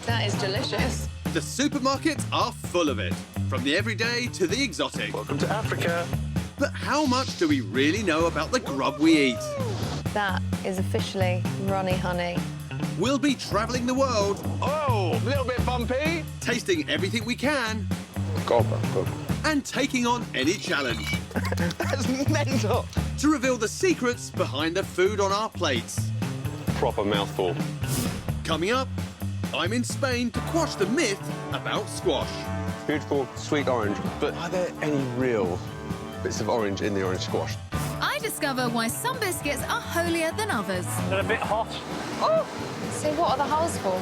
That is delicious. The supermarkets are full of it, from the everyday to the exotic. Welcome to Africa. But how much do we really know about the grub we eat? That is officially runny honey. We'll be travelling the world, Oh, a little bit bumpy. tasting everything we can, Cobra. and taking on any challenge That's mental. to reveal the secrets behind the food on our plates. Proper mouthful. Coming up, I'm in Spain to quash the myth about squash. Beautiful, sweet orange. But are there any real bits of orange in the orange squash? I discover why some biscuits are holier than others. They're a bit hot. Oh! So what are the holes for?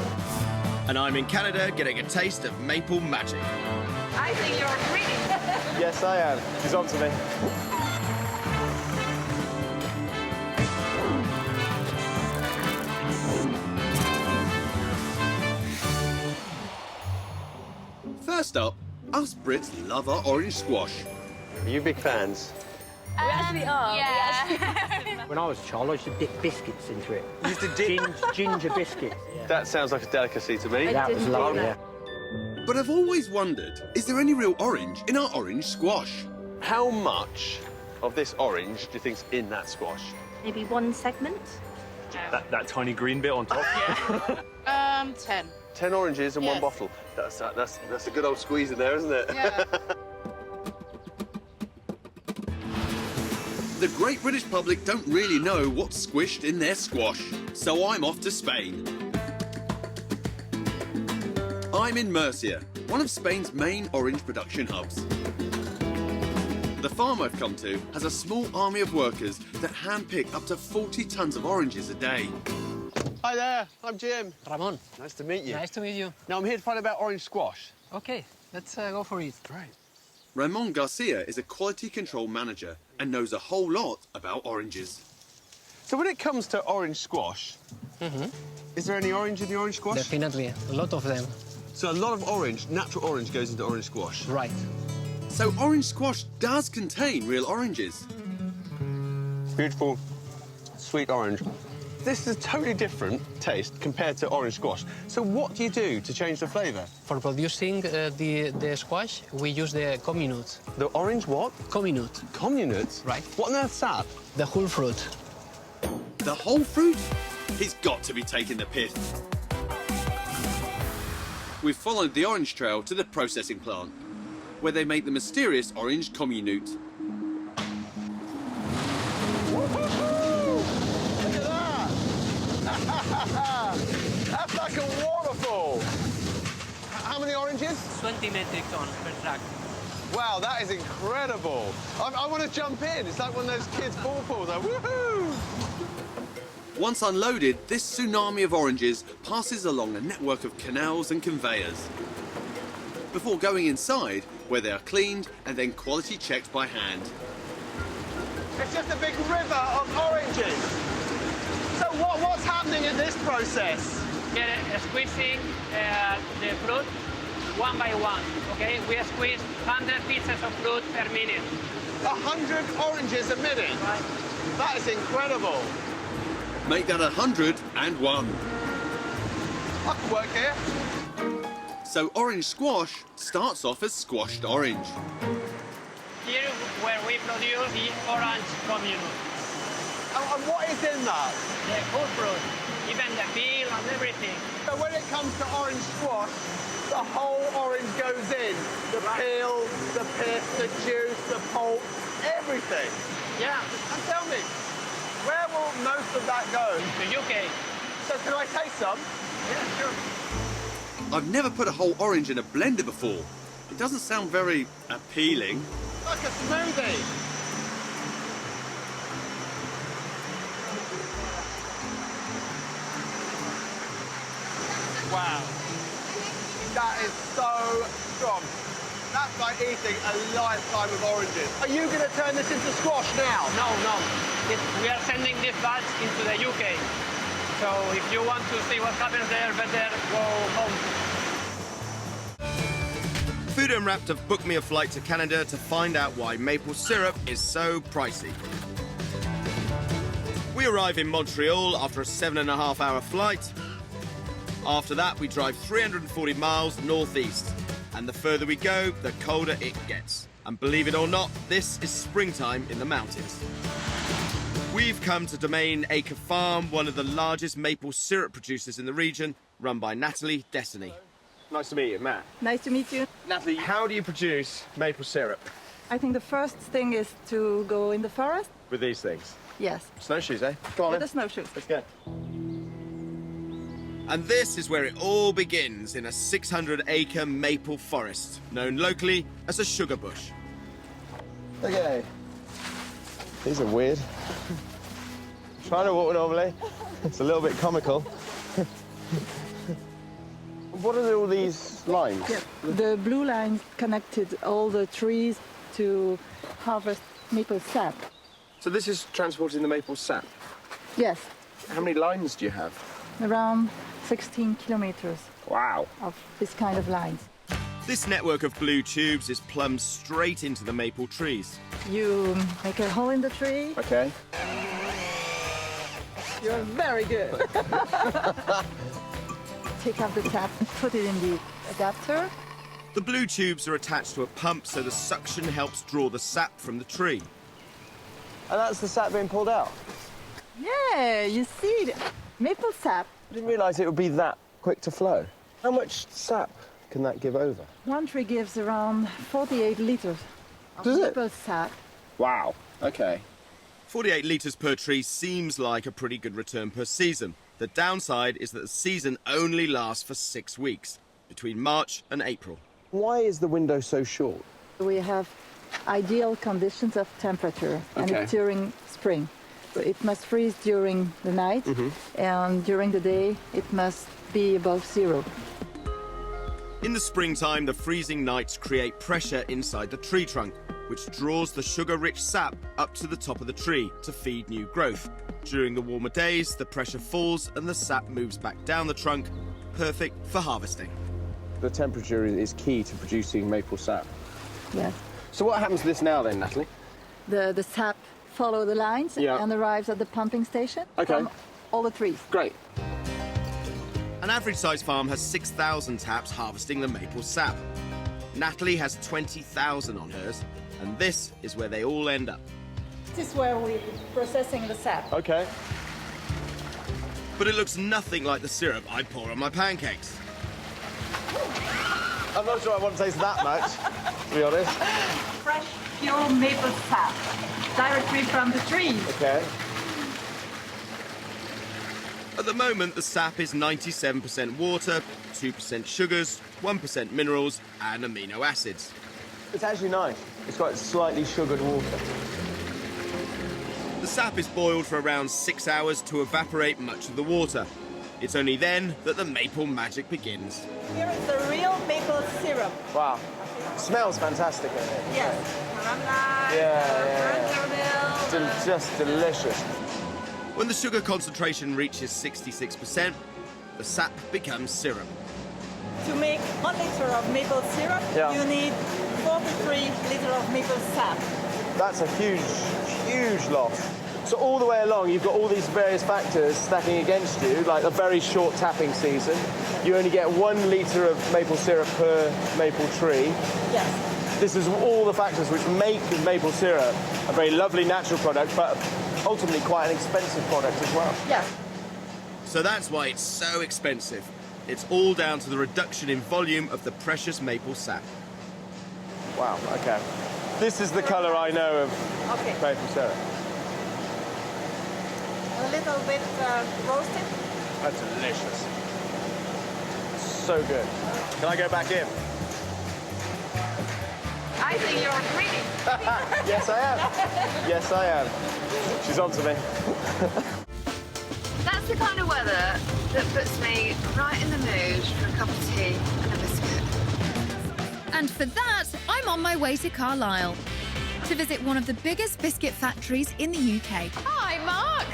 And I'm in Canada getting a taste of maple magic. I think you're pretty. Yes, I am. He's on to me. First up, us Brits love our orange squash. Are you big fans? We actually are. Yeah. When I was a child, I used to dip biscuits into it. You used to dip? Ginger biscuits. That sounds like a delicacy to me. That was lovely. Yeah. But I've always wondered, is there any real orange in our orange squash? How much of this orange do you think's in that squash? Maybe one segment. That tiny green bit on top. 10. 10 oranges in one Yes. bottle. That's a good old squeeze in there, isn't it? Yeah. The great British public don't really know what's squished in their squash, so I'm off to Spain. I'm in Murcia, one of Spain's main orange production hubs. The farm I've come to has a small army of workers that handpick up to 40 tons of oranges a day. Hi there, I'm Jim. Ramon, Nice to meet you. nice to meet you. Now, I'm here to find out about orange squash. Okay, let's go for it. Great. Ramon Garcia is a quality control manager and knows a whole lot about oranges. So when it comes to orange squash, is there any orange in the orange squash? Definitely, a lot of them. So a lot of orange, natural orange, goes into orange squash. Right. So orange squash does contain real oranges. Beautiful, sweet orange. This is a totally different taste compared to orange squash. So what do you do to change the flavour? For producing the squash, we use the comminute. The orange what? Comminute, Community. Right. What on earth's that? the whole fruit. The whole fruit? He's got to be taking the piss. We've followed the orange trail to the processing plant, where they make the mysterious orange communute. Look at that! That's like a waterfall. How many oranges? 20 metric tons per truck. Wow, that is incredible. I want to jump in. It's like one of those kids' ball pools. Like, woohoo! Once unloaded, this tsunami of oranges passes along a network of canals and conveyors, before going inside, where they are cleaned and then quality checked by hand. It's just a big river of oranges. So what's happening in this process? We're squeezing the fruit one by one, okay? We squeeze 100 pieces of fruit per minute. 100 oranges a minute? Right. That is incredible. Make that 101. I could work here. So orange squash starts off as squashed orange. Here where we produce the orange community. And what is in that? The whole fruit, even the peel and everything. So when it comes to orange squash, the whole orange goes in. The peel, the pith, the juice, the pulp, everything. Yeah, And tell me, where will most of that go? the UK. So can I taste some? Yeah, sure. I've never put a whole orange in a blender before. It doesn't sound very appealing. Like a smoothie. Wow. That is so strong. That's like eating a lifetime of oranges. Are you going to turn this into squash now? No, no. We are sending this batch into the UK. So if you want to see what happens there, better go home. Food Unwrapped have booked me a flight to Canada to find out why maple syrup is so pricey. We arrive in Montreal after a 7.5-hour flight. After that, we drive 340 miles northeast. And the further we go, the colder it gets. And believe it or not, this is springtime in the mountains. We've come to Domain Acre Farm, one of the largest maple syrup producers in the region, run by Natalie Destiny. Nice to meet you, Matt. Nice to meet you. Natalie, how do you produce maple syrup? I think the first thing is to go in the forest. With these things? Yes. Snowshoes, eh? Go on, With then. the snowshoes. Let's go. And this is where it all begins, in a 600-acre maple forest, known locally as a sugar bush. Okay. These are weird. Trying to walk normally. It's a little bit comical. What are all these lines? Yeah. The blue line connected all the trees to harvest maple sap. So this is transporting the maple sap. Yes, How many lines do you have? around 16 kilometers Wow. of this kind of lines. This network of blue tubes is plumbed straight into the maple trees. You make a hole in the tree. Okay. You're very good. Take out the tap and put it in the adapter. The blue tubes are attached to a pump so the suction helps draw the sap from the tree. And that's the sap being pulled out? Yeah, you see it. Maple sap. I didn't realise it would be that quick to flow. How much sap can that give over? One tree gives around 48 liters of Does it? maple sap. Wow. Okay. 48 litres per tree seems like a pretty good return per season. The downside is that the season only lasts for 6 weeks, between March and April. Why is the window so short? We have ideal conditions of temperature, and Okay. it's during spring. So it must freeze during the night, and during the day it must be above zero. In the springtime, the freezing nights create pressure inside the tree trunk, which draws the sugar-rich sap up to the top of the tree to feed new growth. During the warmer days, the pressure falls and the sap moves back down the trunk, perfect for harvesting. The temperature is key to producing maple sap. Yes. So what happens to this now then, Natalie? The sap follow the lines Yeah. and arrives at the pumping station Okay. from all the trees. Great. An average-sized farm has 6,000 taps harvesting the maple sap. Natalie has 20,000 on hers, and this is where they all end up. This is where we're processing the sap. Okay. But it looks nothing like the syrup I'd pour on my pancakes. I'm not sure I want to taste that much, to be honest. Fresh, pure maple sap, directly from the trees. Okay. At the moment, the sap is 97% water, 2% sugars, 1% minerals, and amino acids. It's actually nice. It's got slightly sugared water. The sap is boiled for around 6 hours to evaporate much of the water. It's only then that the maple magic begins. Here is the real maple syrup. Wow. Smells fantastic in it. Yes. Yeah. Just delicious. When the sugar concentration reaches 66%, the sap becomes syrup. To make 1 liter of maple syrup, Yeah. you need 43 liters of maple sap. That's a huge, huge loss. So all the way along, you've got all these various factors stacking against you, like a very short tapping season. You only get 1 litre of maple syrup per maple tree. Yes. This is all the factors which make maple syrup a very lovely natural product, but ultimately quite an expensive product as well. Yes. So that's why it's so expensive. It's all down to the reduction in volume of the precious maple sap. Wow, okay. This is the colour I know of Okay. maple syrup. A little bit roasted. That's delicious. So good. Can I go back in? I think you're greedy. Yes, I am. Yes, I am. She's on to me. That's the kind of weather that puts me right in the mood for a cup of tea and a biscuit. And for that, I'm on my way to Carlisle to visit one of the biggest biscuit factories in the UK. Hi, Mark.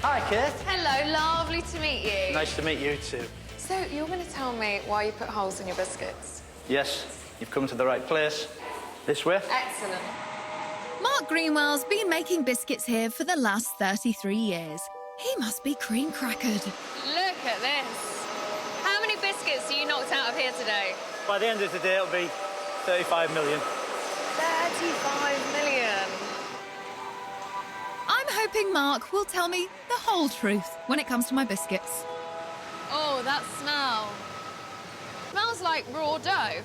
Hi, Kit. Hello, lovely to meet you. Nice to meet you too. So you're going to tell me why you put holes in your biscuits? Yes, you've come to the right place. This way. Excellent. Mark Greenwell's been making biscuits here for the last 33 years. He must be cream crackered. Look at this. biscuits you knocked out of here today? By the end of the day, it'll be 35 million. 35 million. I'm hoping Mark will tell me the whole truth when it comes to my biscuits. Oh, that smell. Smells like raw dough.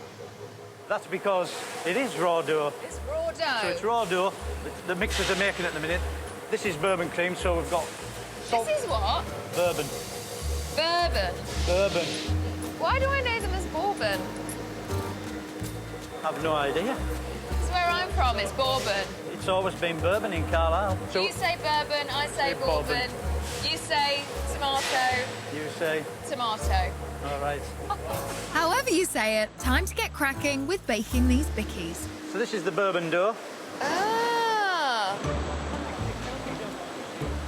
That's because it is raw dough. It's raw dough. So it's raw dough. The mixers are making it at the minute. This is bourbon cream, so we've got salt. This is what? Bourbon. Bourbon. Bourbon. Why do I know them as bourbon? I've no idea. It's where I'm from, it's bourbon. It's always been bourbon in Carlisle. So You say bourbon, I say bourbon. You say tomato. you say, Tomato. all right. However you say it, time to get cracking with baking these bickies. So this is the bourbon dough. Ah.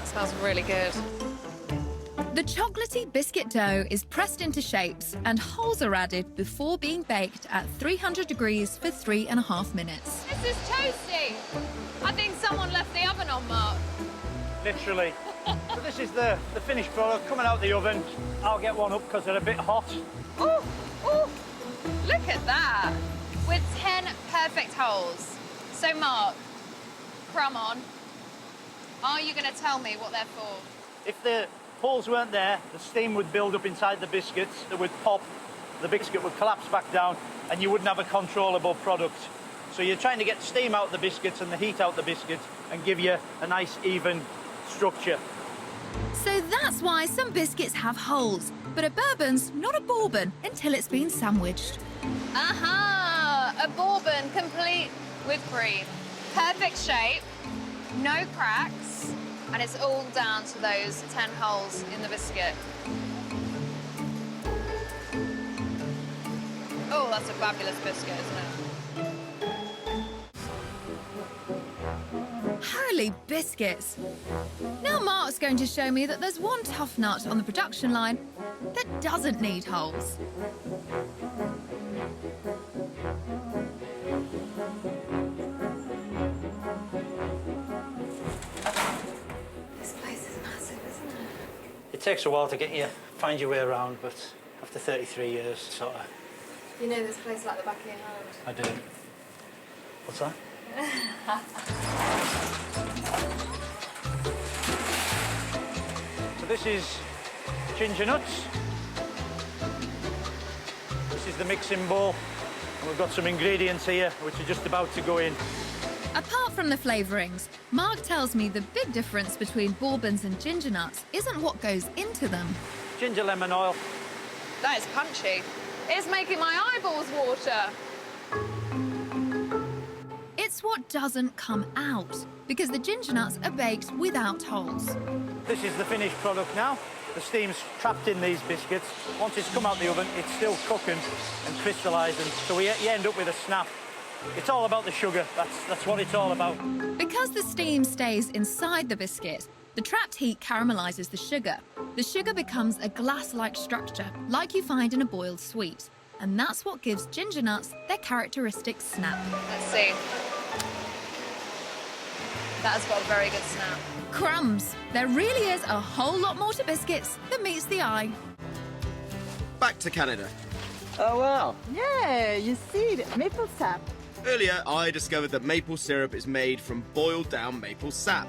Smells really good. The chocolatey biscuit dough is pressed into shapes and holes are added before being baked at 300 degrees for 3.5 minutes. This is toasty. I think someone left the oven on, Mark. Literally. So this is the finished product coming out the oven. I'll get one up because they're a bit hot. Ooh, ooh. Look at that. With 10 perfect holes. So, Mark, crumb on. Are you going to tell me what they're for? If the holes weren't there, the steam would build up inside the biscuits, it would pop, the biscuit would collapse back down, and you wouldn't have a controllable product. So you're trying to get steam out the biscuits and the heat out the biscuits and give you a nice, even structure. So that's why some biscuits have holes, but a bourbon's not a bourbon until it's been sandwiched. Aha! A bourbon complete with cream. Perfect shape, no cracks, and it's all down to those 10 holes in the biscuit. Oh, that's a fabulous biscuit, isn't it? Holy biscuits! Now Mark's going to show me that there's one tough nut on the production line that doesn't need holes. This place is massive, isn't it? It takes a while to find your way around, but after 33 years, sort of, You know this place like the back of your hand. I do. What's that? So this is ginger nuts. This is the mixing bowl. And we've got some ingredients here which are just about to go in. Apart from the flavourings, Mark tells me the big difference between bourbons and ginger nuts isn't what goes into them. Ginger lemon oil. That is punchy. It's making my eyeballs water. It's what doesn't come out, because the ginger nuts are baked without holes. This is the finished product now. The steam's trapped in these biscuits. Once it's come out the oven, it's still cooking and crystallising, so you end up with a snap. It's all about the sugar. That's what it's all about. Because the steam stays inside the biscuit, the trapped heat caramelizes the sugar. The sugar becomes a glass-like structure, like you find in a boiled sweet. And that's what gives ginger nuts their characteristic snap. Let's see. That has got a very good snap. Crumbs! There really is a whole lot more to biscuits than meets the eye. Back to Canada. Oh, wow. Yeah, you see, the maple sap. Earlier, I discovered that maple syrup is made from boiled down maple sap.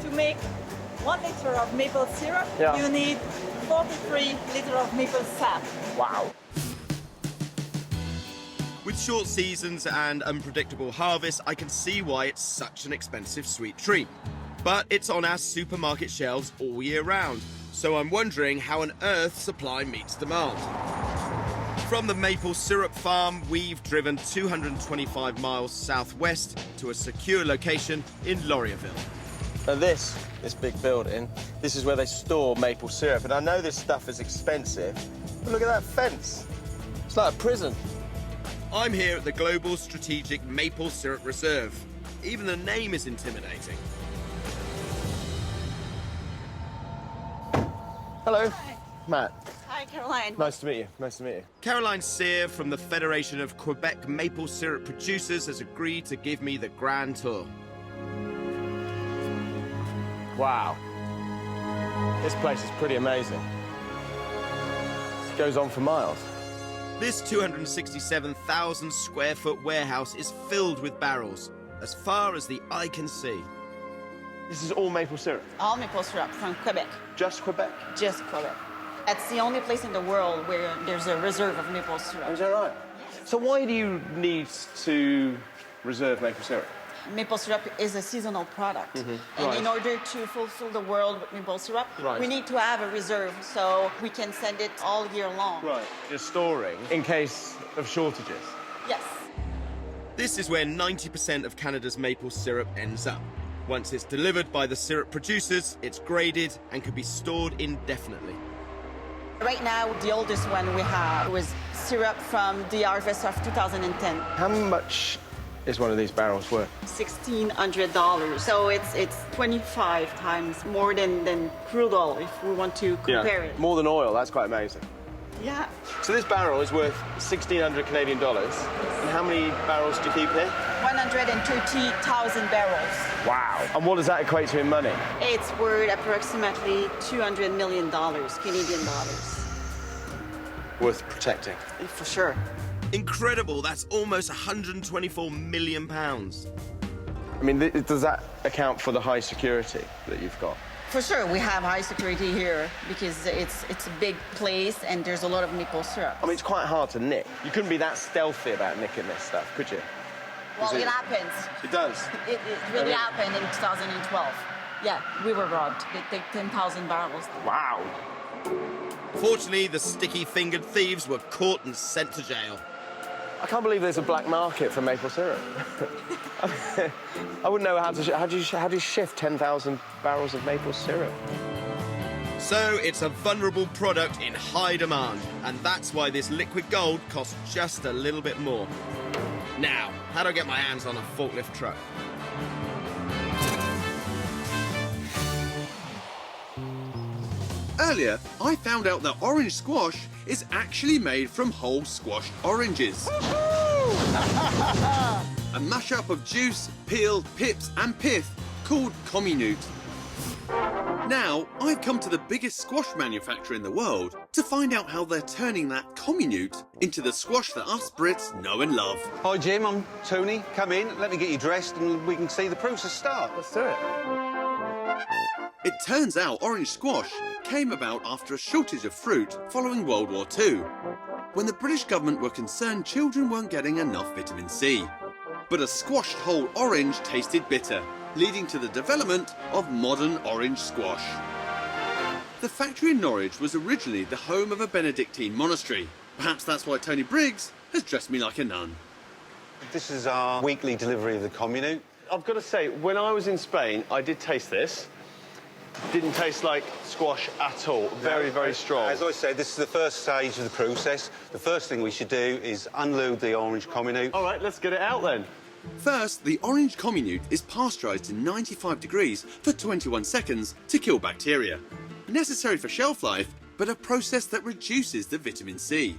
To make 1 liter of maple syrup, you need 43 liters of maple sap. Wow. With short seasons and unpredictable harvests, I can see why it's such an expensive sweet treat. But it's on our supermarket shelves all year round, so I'm wondering how on earth supply meets demand. From the maple syrup farm, we've driven 225 miles southwest to a secure location in Laurierville. Now this big building, this is where they store maple syrup. And I know this stuff is expensive, but look at that fence. It's like a prison. I'm here at the Global Strategic Maple Syrup Reserve. Even the name is intimidating. Hello. Hi. Matt. Hi, Caroline. Nice to meet you. Nice to meet you. Caroline Sear from the Federation of Quebec Maple Syrup Producers has agreed to give me the grand tour. Wow. This place is pretty amazing. goes on for miles. This 267,000 square foot warehouse is filled with barrels, as far as the eye can see. This is all maple syrup? All maple syrup from Quebec. Just Quebec? Just Quebec. It's the only place in the world where there's a reserve of maple syrup. Is that right? So why do you need to reserve maple syrup? Maple syrup is a seasonal product. And in order to fulfill the world with maple syrup, we need to have a reserve so we can send it all year long. Right. You're storing in case of shortages? Yes. This is where 90% of Canada's maple syrup ends up. Once it's delivered by the syrup producers, it's graded and can be stored indefinitely. Right now, the oldest one we have was syrup from the harvest of 2010. How much is one of these barrels worth? $1,600. So it's 25 times more than crude oil if we want to compare it. More than oil, that's quite amazing. Yeah. So this barrel is worth 1,600 Canadian dollars. And how many barrels do you keep here? 130,000 barrels. Wow. And what does that equate to in money? It's worth approximately $200 million, Canadian dollars. Worth protecting. For sure. Incredible, that's almost £124 million. I mean, does that account for the high security that you've got? For sure, we have high security here because it's a big place and there's a lot of maple syrup. I mean, it's quite hard to nick. You couldn't be that stealthy about nicking this stuff, could you? Well, it happens. It does? It really happened in 2012. Yeah, we were robbed. They take 10,000 barrels. Wow. Fortunately, the sticky-fingered thieves were caught and sent to jail. I can't believe there's a black market for maple syrup. I wouldn't know how do you shift 10,000 barrels of maple syrup? So it's a vulnerable product in high demand, and that's why this liquid gold costs just a little bit more. Now, how do I get my hands on a forklift truck? Earlier, I found out that orange squash is actually made from whole squashed oranges. A mashup of juice, peel, pips and pith called comminute. Now, I've come to the biggest squash manufacturer in the world to find out how they're turning that comminute into the squash that us Brits know and love. Hi Jim, I'm Tony. Come in, let me get you dressed and we can see the process start. Let's do it. It turns out orange squash came about after a shortage of fruit following World War II, when the British government were concerned children weren't getting enough vitamin C. But a squashed whole orange tasted bitter, leading to the development of modern orange squash. The factory in Norwich was originally the home of a Benedictine monastery. Perhaps that's why Tony Briggs has dressed me like a nun. This is our weekly delivery of the comminute. I've got to say, when I was in Spain, I did taste this. Didn't taste like squash at all. Very, very strong. As I said, this is the first stage of the process. The first thing we should do is unload the orange comminute. All right, let's get it out then. First, the orange comminute is pasteurised to 95 degrees for 21 seconds to kill bacteria. Necessary for shelf life, but a process that reduces the vitamin C.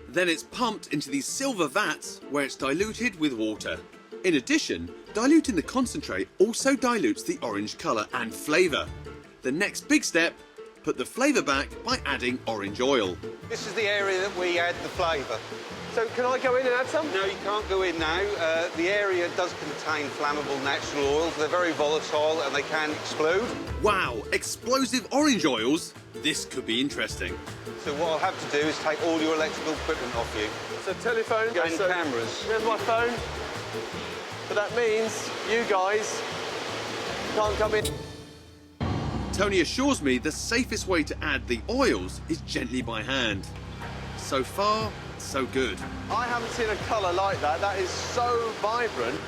Then it's pumped into these silver vats where it's diluted with water. In addition, diluting the concentrate also dilutes the orange colour and flavour. The next big step, put the flavour back by adding orange oil. This is the area that we add the flavour. So can I go in and add some? No, you can't go in now. The area does contain flammable natural oils. They're very volatile and they can explode. Wow, explosive orange oils? This could be interesting. So what I'll have to do is take all your electrical equipment off you. So telephone and so cameras. Here's my phone. But that means you guys can't come in. Tony assures me the safest way to add the oils is gently by hand. So far, so good. I haven't seen a colour like that. That is so vibrant.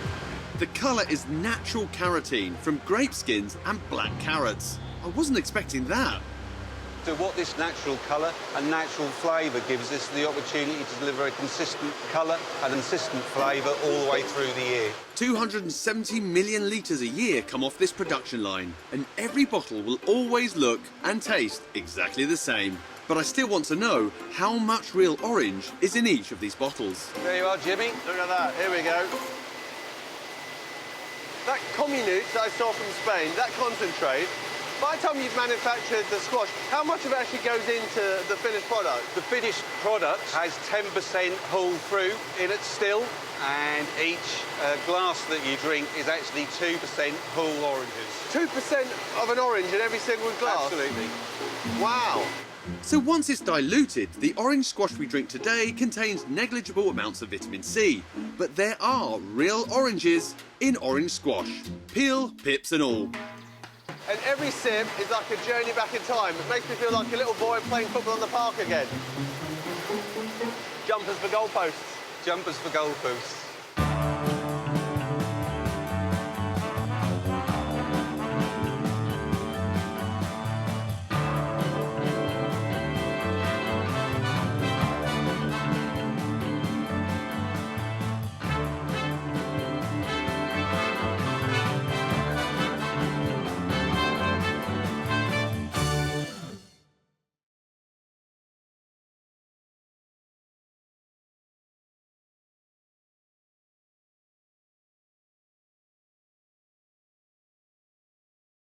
The colour is natural carotene from grape skins and black carrots. I wasn't expecting that. So what this natural colour and natural flavour gives us the opportunity to deliver a consistent colour and consistent flavour all the way through the year. 270 million litres a year come off this production line, and every bottle will always look and taste exactly the same. But I still want to know how much real orange is in each of these bottles. There you are, Jimmy. Look at that. Here we go. That comminute that I saw from Spain, that concentrate, By the time you've manufactured the squash, how much of it actually goes into the finished product? The finished product has 10% whole fruit in it still, and each glass that you drink is actually 2% whole oranges. 2% of an orange in every single glass? Absolutely. Wow. So once it's diluted, the orange squash we drink today contains negligible amounts of vitamin C. But there are real oranges in orange squash. Peel, pips and all. And every sip is like a journey back in time. It makes me feel like a little boy playing football on the park again. Jumpers for goalposts. Jumpers for goalposts.